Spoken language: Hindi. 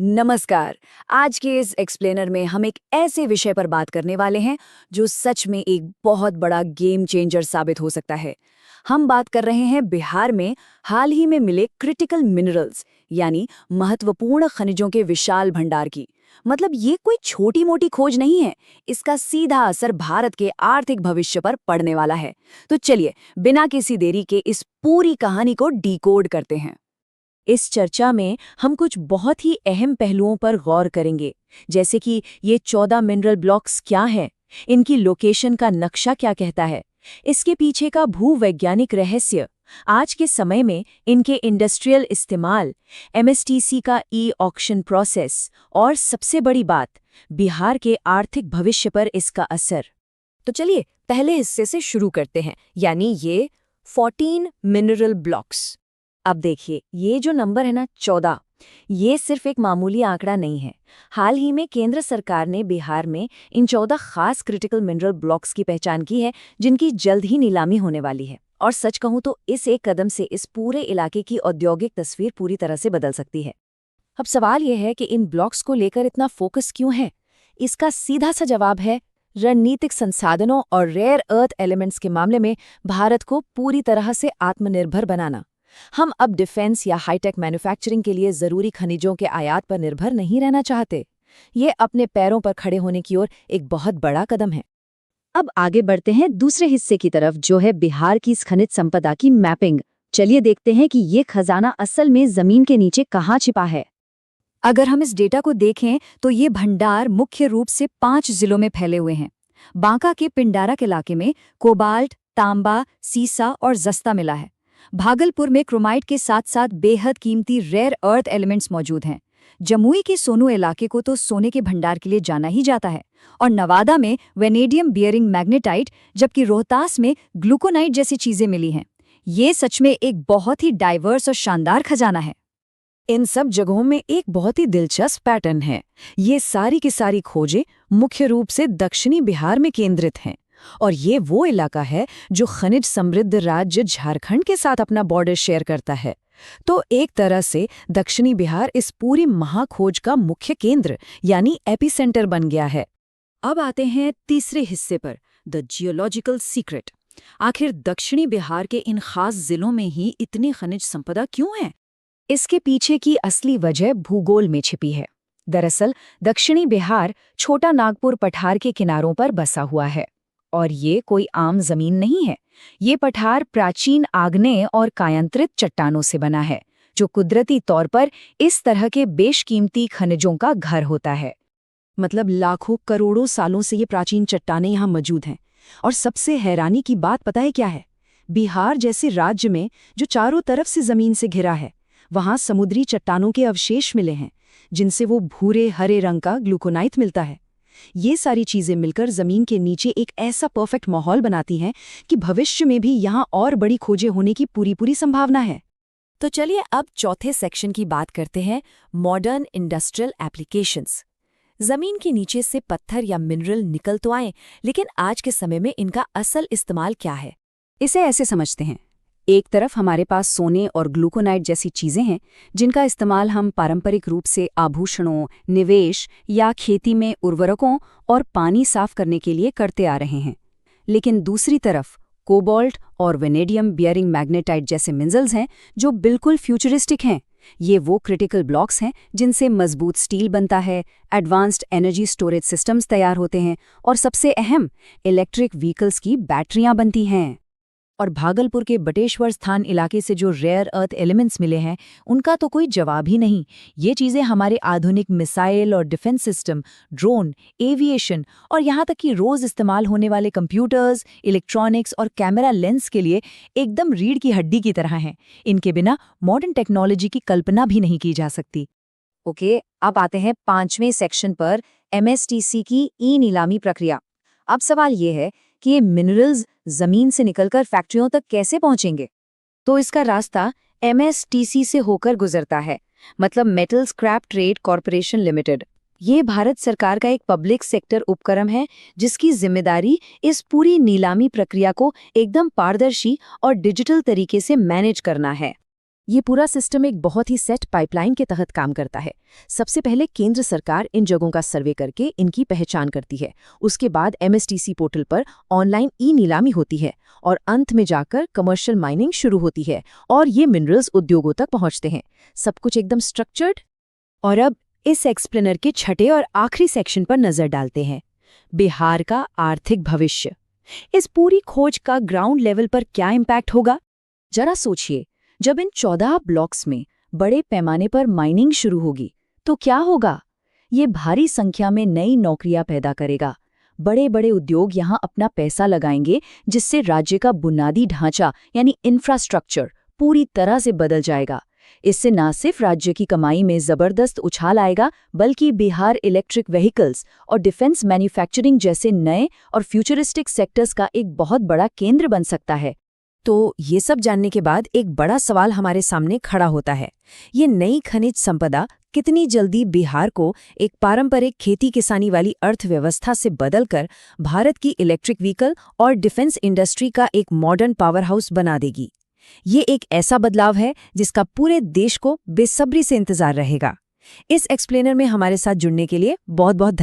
नमस्कार। आज के इस एक्सप्लेनर में हम एक ऐसे विषय पर बात करने वाले हैं जो सच में एक बहुत बड़ा गेम चेंजर साबित हो सकता है। हम बात कर रहे हैं बिहार में हाल ही में मिले क्रिटिकल मिनरल्स यानी महत्वपूर्ण खनिजों के विशाल भंडार की। मतलब ये कोई छोटी मोटी खोज नहीं है, इसका सीधा असर भारत के आर्थिक भविष्य पर पड़ने वाला है। तो चलिए बिना किसी देरी के इस पूरी कहानी को डिकोड करते हैं। इस चर्चा में हम कुछ बहुत ही अहम पहलुओं पर गौर करेंगे, जैसे कि ये 14 मिनरल ब्लॉक्स क्या हैं, इनकी लोकेशन का नक्शा क्या कहता है, इसके पीछे का भूवैज्ञानिक रहस्य, आज के समय में इनके इंडस्ट्रियल इस्तेमाल, एमएसटीसी का ई-ऑक्शन प्रोसेस और सबसे बड़ी बात, बिहार के आर्थिक भविष्य पर इसका असर। तो चलिए पहले हिस्से से शुरू करते हैं, यानी ये 14 मिनरल ब्लॉक्स। अब देखिए ये जो नंबर है ना 14, ये सिर्फ एक मामूली आंकड़ा नहीं है। हाल ही में केंद्र सरकार ने बिहार में इन 14 खास क्रिटिकल मिनरल ब्लॉक्स की पहचान की है, जिनकी जल्द ही नीलामी होने वाली है। और सच कहूं तो इस एक कदम से इस पूरे इलाके की औद्योगिक तस्वीर पूरी तरह से बदल सकती है। अब सवाल यह है कि इन ब्लॉक्स को लेकर इतना फोकस क्यों है? इसका सीधा सा जवाब है रणनीतिक संसाधनों और रेयर अर्थ एलिमेंट्स के मामले में भारत को पूरी तरह से आत्मनिर्भर बनाना। हम अब डिफेंस या हाईटेक मैन्युफैक्चरिंग के लिए जरूरी खनिजों के आयात पर निर्भर नहीं रहना चाहते। ये अपने पैरों पर खड़े होने की ओर एक बहुत बड़ा कदम है। अब आगे बढ़ते हैं दूसरे हिस्से की तरफ, जो है बिहार की इस खनिज संपदा की मैपिंग। चलिए देखते हैं कि ये खजाना असल में जमीन के नीचे कहाँ छिपा है। अगर हम इस डेटा को देखें तो ये भंडार मुख्य रूप से 5 जिलों में फैले हुए हैं। बांका के पिंडारक इलाके में कोबाल्ट, तांबा, सीसा और जस्ता मिला है। भागलपुर में क्रोमाइट के साथ साथ बेहद कीमती रेयर अर्थ एलिमेंट्स मौजूद हैं। जमुई के सोनू इलाके को तो सोने के भंडार के लिए जाना ही जाता है। और नवादा में वेनेडियम बियरिंग मैग्नेटाइट, जबकि रोहतास में ग्लूकोनाइट जैसी चीजें मिली हैं। ये सच में एक बहुत ही डाइवर्स और शानदार खजाना है। इन सब जगहों में एक बहुत ही दिलचस्प पैटर्न है। ये सारी की सारी खोजें मुख्य रूप से दक्षिणी बिहार में केंद्रित हैं। और ये वो इलाका है जो खनिज समृद्ध राज्य झारखंड के साथ अपना बॉर्डर शेयर करता है। तो एक तरह से दक्षिणी बिहार इस पूरी महाखोज का मुख्य केंद्र यानी एपिसेंटर बन गया है। अब आते हैं तीसरे हिस्से पर, द जियोलॉजिकल सीक्रेट। आखिर दक्षिणी बिहार के इन खास जिलों में ही इतनी खनिज संपदा क्यों है? इसके पीछे की असली वजह भूगोल में छिपी है। दरअसल दक्षिणी बिहार छोटा नागपुर पठार के किनारों पर बसा हुआ है। और ये कोई आम जमीन नहीं है। ये पठार प्राचीन आग्नेय और कायांतरित चट्टानों से बना है, जो कुदरती तौर पर इस तरह के बेशकीमती खनिजों का घर होता है। मतलब लाखों करोड़ों सालों से ये प्राचीन चट्टानें यहाँ मौजूद हैं। और सबसे हैरानी की बात पता है क्या है? बिहार जैसे राज्य में जो चारों तरफ से जमीन से घिरा है, वहाँ समुद्री चट्टानों के अवशेष मिले हैं, जिनसे वो भूरे हरे रंग का ग्लूकोनाइट मिलता है। ये सारी चीजें मिलकर जमीन के नीचे एक ऐसा परफेक्ट माहौल बनाती हैं कि भविष्य में भी यहाँ और बड़ी खोजें होने की पूरी संभावना है। तो चलिए अब चौथे सेक्शन की बात करते हैं, मॉडर्न इंडस्ट्रियल एप्लीकेशंस। जमीन के नीचे से पत्थर या मिनरल निकल तो आए, लेकिन आज के समय में इनका असल इस्तेमाल क्या है? इसे ऐसे समझते हैं, एक तरफ हमारे पास सोने और ग्लूकोनाइट जैसी चीजें हैं, जिनका इस्तेमाल हम पारंपरिक रूप से आभूषणों, निवेश या खेती में उर्वरकों और पानी साफ करने के लिए करते आ रहे हैं। लेकिन दूसरी तरफ कोबाल्ट और वेनेडियम बियरिंग मैग्नेटाइट जैसे मिनरल्स हैं, जो बिल्कुल फ्यूचरिस्टिक हैं। ये वो क्रिटिकल ब्लॉक्स हैं जिनसे मजबूत स्टील बनता है, एडवांस्ड एनर्जी स्टोरेज सिस्टम्स तैयार होते हैं और सबसे अहम, इलेक्ट्रिक व्हीकल्स की बैटरियां बनती हैं। और भागलपुर के बटेश्वर स्थान इलाके से जो रेयर अर्थ एलिमेंट्स मिले हैं, उनका तो कोई जवाब ही नहीं। ये चीज़ें हमारे आधुनिक मिसाइल और डिफेंस सिस्टम, ड्रोन, एविएशन और यहाँ तक कि रोज़ इस्तेमाल होने वाले कंप्यूटर्स, इलेक्ट्रॉनिक्स और कैमरा लेंस के लिए एकदम रीढ़ की हड्डी की तरह हैं। इनके बिना मॉडर्न टेक्नोलॉजी की कल्पना भी नहीं की जा सकती। ओके, अब आते हैं 5वें सेक्शन पर, एमएसटीसी की ई नीलामी प्रक्रिया। अब सवाल ये है कि ये मिनरल्स जमीन से निकलकर फैक्ट्रियों तक कैसे पहुंचेंगे? तो इसका रास्ता एमएसटीसी से होकर गुजरता है, मतलब metal scrap trade corporation limited. ये भारत सरकार का एक पब्लिक सेक्टर उपक्रम है, जिसकी जिम्मेदारी इस पूरी नीलामी प्रक्रिया को एकदम पारदर्शी और डिजिटल तरीके से मैनेज करना है। ये पूरा सिस्टम एक बहुत ही सेट पाइपलाइन के तहत काम करता है। सबसे पहले केंद्र सरकार इन जगहों का सर्वे करके इनकी पहचान करती है। उसके बाद MSTC पोर्टल पर ऑनलाइन नीलामी होती है और अंत में जाकर कमर्शियल माइनिंग शुरू होती है और ये मिनरल्स उद्योगों तक पहुंचते हैं। सब कुछ एकदम स्ट्रक्चर्ड। और अब इस एक्सप्लेनर के छठे और आखिरी सेक्शन पर नजर डालते हैं, बिहार का आर्थिक भविष्य। इस पूरी खोज का ग्राउंड लेवल पर क्या इम्पैक्ट होगा? जरा सोचिए, जब इन 14 ब्लॉक्स में बड़े पैमाने पर माइनिंग शुरू होगी तो क्या होगा? ये भारी संख्या में नई नौकरियां पैदा करेगा। बड़े बड़े उद्योग यहां अपना पैसा लगाएंगे, जिससे राज्य का बुनियादी ढांचा यानी इंफ्रास्ट्रक्चर पूरी तरह से बदल जाएगा। इससे न सिर्फ राज्य की कमाई में जबरदस्त उछाल आएगा, बल्कि बिहार इलेक्ट्रिक व्हीकल्स और डिफेंस मैन्युफैक्चरिंग जैसे नए और फ्यूचरिस्टिक सेक्टर्स का एक बहुत बड़ा केंद्र बन सकता है। तो ये सब जानने के बाद एक बड़ा सवाल हमारे सामने खड़ा होता है, ये नई खनिज संपदा कितनी जल्दी बिहार को एक पारंपरिक खेती किसानी वाली अर्थव्यवस्था से बदलकर भारत की इलेक्ट्रिक व्हीकल और डिफेंस इंडस्ट्री का एक मॉडर्न पावर हाउस बना देगी? ये एक ऐसा बदलाव है जिसका पूरे देश को बेसब्री से इंतजार रहेगा। इस एक्सप्लेनर में हमारे साथ जुड़ने के लिए बहुत बहुत